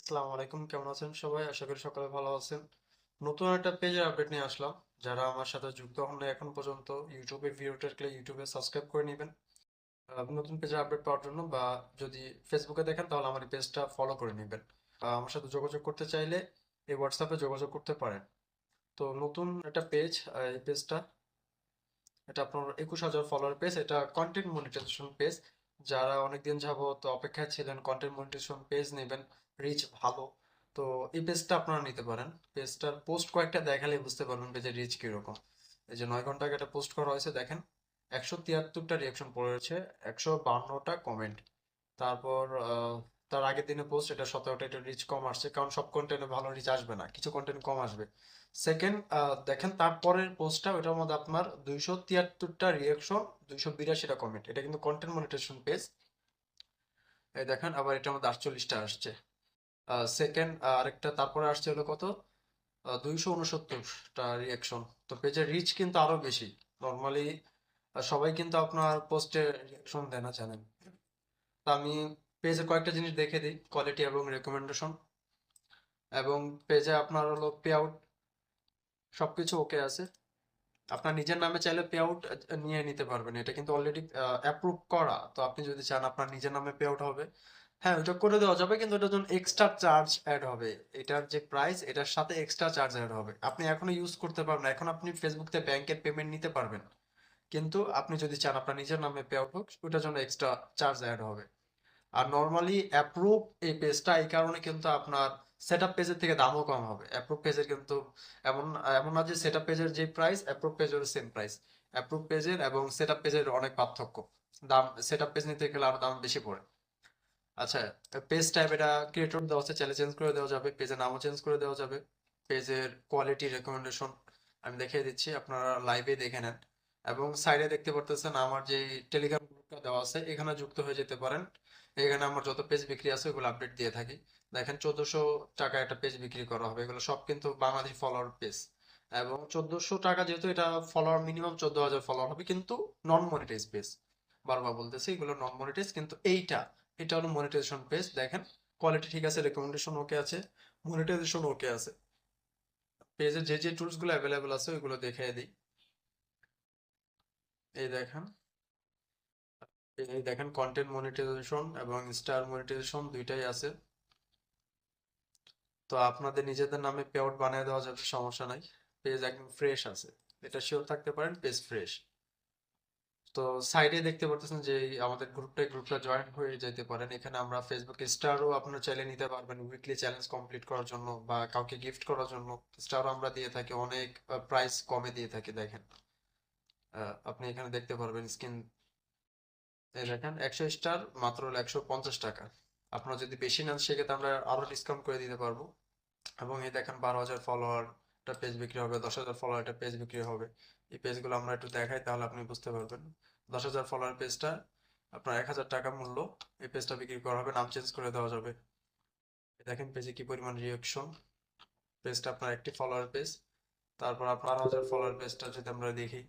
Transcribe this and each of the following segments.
আসসালামু আলাইকুম, কেমন আছেন সবাই? আশা করি সকালে ভালো আছেন। নতুন একটা পেজের আপডেট নিয়ে আসলাম। যারা আমার সাথে যুক্ত হন না এখন পর্যন্ত, ইউটিউবে ভিডিওটা দেখলে ইউটিউবে সাবস্ক্রাইব করে নেবেন নতুন পেজের আপডেট পাওয়ার জন্য, বা যদি ফেসবুকে দেখেন তাহলে আমার এই পেজটা ফলো করে নেবেন। আমার সাথে যোগাযোগ করতে চাইলে এই হোয়াটসঅ্যাপে যোগাযোগ করতে পারেন। তো নতুন একটা পেজ, এই পেজটা, এটা আপনার 21,000 ফলোয়ার পেজ। এটা কন্টেন্ট মনিটাইজেশন পেজ। যারা অনেকদিন যাবত অপেক্ষায় ছিলেন কন্টেন্ট মনিটাইজেশন পেজ নেবেন, রিচ ভালো, তো এই পেজটা আপনারা নিতে পারেন। পেজটার পোস্ট কয়েকটা দেখালে বুঝতে পারবেন পেজের রিচ কিরকম। এই যে 9 ঘন্টা আগে একটা পোস্ট করা হয়েছে, দেখেন 173টা রিয়াকশন পড়েছে, 152টা কমেন্ট। তারপর তার আগের দিনে পোস্ট, এটা 17টা, এটা রিচ কম আসছে কারণ সব কন্টেন্টে ভালো রিচ আসবে না, কিছু কন্টেন্ট কম আসবে। সেকেন্ড, দেখেন তারপরের পোস্টটা, ওটার মধ্যে আপনার 273টা রিয়াকশন, 282টা কমেন্ট। এটা কিন্তু কন্টেন্ট মনিটাইজেশন পেজ। এই দেখেন আবার এটার মধ্যে 48টা আসছে। সেকেন্ড আরেকটা তারপরে আসছে হলো কত, 269টা রিয়াকশন। তো পেজের রিচ কিন্তু আরো বেশি। নর্মালি সবাই কিন্তু আপনার পোস্টে রিয়াকশন দেয় না, জানেন। তো আমি পেজে কয়েকটা জিনিস দেখে দিই, কোয়ালিটি এবং রেকমেন্ডেশন, এবং পেজে আপনার হলো পে আউট, সবকিছু ওকে আছে। আপনার নিজের নামে চাইলে পে আউট নিয়ে নিতে পারবেন, এটা কিন্তু অলরেডি অ্যাপ্রুভ করা। তো আপনি যদি চান আপনার নিজের নামে পে আউট হবে, হ্যাঁ ওটা করে দেওয়া যাবে, কিন্তু ওটার জন্য এক্সট্রা চার্জ অ্যাড হবে। এটার যে প্রাইস, এটার সাথে এক্সট্রা চার্জ অ্যাড হবে। আপনি এখনো ইউজ করতে পারবেন, এখন আপনি ফেসবুক থেকে ব্যাংকের পেমেন্ট নিতে পারবেন, কিন্তু আপনি যদি চান আপনার নিজের নামে পে আউট হোক, ওটার জন্য এক্সট্রা চার্জ অ্যাড হবে। আর নর্মালি অ্যাপ্রুভ এই পেজটা এই কারণে কিন্তু আপনার সেটআপ পেজের থেকে দামও কম হবে। অ্যাপ্রুভ পেজের কিন্তু এমন এমন না যে সেটআপ পেজের যে প্রাইস অ্যাপ্রুভ পেজের সেম প্রাইস। অ্যাপ্রুভ পেজের এবং সেটআপ পেজের অনেক পার্থক্য, দাম সেটআপ পেজ নিতে গেলে আরো দাম বেশি পড়ে। আচ্ছা, পেজ টাইপ এটা ক্রিয়েটর দেওয়া আছে, চাইলে চেঞ্জ করে দেওয়া যাবে, পেজের নামও চেঞ্জ করে দেওয়া যাবে। পেজের কোয়ালিটি রেকমেন্ডেশন আমি দেখিয়ে দিচ্ছি, আপনারা লাইভে দেখে নেন। এবং সাইডে দেখতে পারতেছেন আমার যে টেলিগ্রাম গ্রুপটা দেওয়া আছে, এখানে যুক্ত হয়ে যেতে পারেন। এখানে আমার যত পেজ বিক্রি আছে ওগুলো আপডেট দিয়ে থাকি। দেখেন 1400 টাকা একটা পেজ বিক্রি করা হবে, এগুলো সব কিন্তু বাংলাদেশ ফলোয়ার পেজ। এবং 1400 টাকা, যেহেতু এটা ফলোয়ার মিনিমাম 14,000 ফলোয়ার হবে, কিন্তু নন মনিটাইজ পেজ। বারবার বলতেছি এগুলো নন মনিটাইজ, কিন্তু এটা হলো মনিটাইজেশন পেজ। দেখেন কোয়ালিটি ঠিক আছে, রেকমেন্ডেশন ওকে আছে, মনিটাইজেশন ওকে আছে। পেজে যে যে টুলস গুলো অ্যাভেলেবেল আছে ওইগুলো দেখিয়ে দিই। এই দেখেন, এই দেখেন কন্টেন্ট মনিটাইজেশন এবং স্টার মনিটাইজেশন দুইটাই আছে। তো আপনাদের নিজেদের নামে পে আউট বানিয়ে দেওয়া যাবে, সমস্যা নাই। পেজ একদম ফ্রেশ আছে, এটা শিওর থাকতে পারেন পেজ ফ্রেশ। তো সাইডে দেখতে পারতেছেন যে আমাদের গ্রুপটা জয়েন হয়ে যেতে পারেন। এখানে আমরা ফেসবুক স্টারও আপনারা চাইলে নিতে পারবেন উইকলি চ্যালেঞ্জ কমপ্লিট করার জন্য, বা কাউকে গিফট করার জন্য। স্টারও আমরা দিয়ে থাকি, অনেক প্রাইস কমে দিয়ে থাকি। দেখেন আপনি এখানে দেখতে পারবেন স্ক্রিন, এই দেখেন 100 স্টার মাত্র হলো 150 টাকা। আপনারা যদি বেশি নেন সেক্ষেত্রে আমরা আরো ডিসকাউন্ট করে দিতে পারবো। এবং এই দেখেন 12,000 ফলোয়ার একটা পেজ বিক্রি হবে, 10,000 ফলোয়ার একটা পেজ বিক্রি হবে। এই পেজগুলো আমরা একটু দেখাই তাহলে আপনি বুঝতে পারবেন। 10,000 ফলোয়ার পেজটা আপনার 1,000 টাকা মূল্য। এই পেজটা বিক্রি করা হবে, নাম চেঞ্জ করে দেওয়া যাবে। এই দেখেন পেজে কি পরিমাণ রিয়াকশন। পেজটা আপনার একটি ফলোয়ার পেজ। তারপর আপনার 12,000 ফলোয়ার পেজটা যদি আমরা দেখি,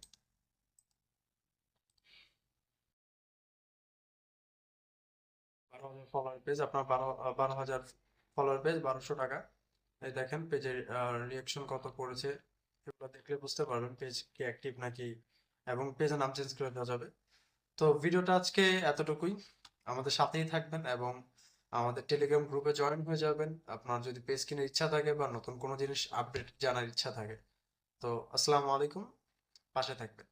12,000 ফলোয়ার পেজ, আপনার 12,000 ফলোয়ার পেজ, 1200 টাকা। এই দেখেন পেজের রিয়াকশন কত পড়েছে, এগুলো দেখলে বুঝতে পারবেন পেজ কি অ্যাক্টিভ নাকি। এবং পেজের নাম চেঞ্জ করে দেওয়া যাবে। তো ভিডিওটা আজকে এতটুকুই। আমাদের সাথেই থাকবেন এবং আমাদের টেলিগ্রাম গ্রুপে জয়েন হয়ে যাবেন আপনার যদি পেজ কেনার ইচ্ছা থাকে বা নতুন কোনো জিনিস আপডেট জানার ইচ্ছা থাকে। তো আসসালামু আলাইকুম, পাশে থাকবেন।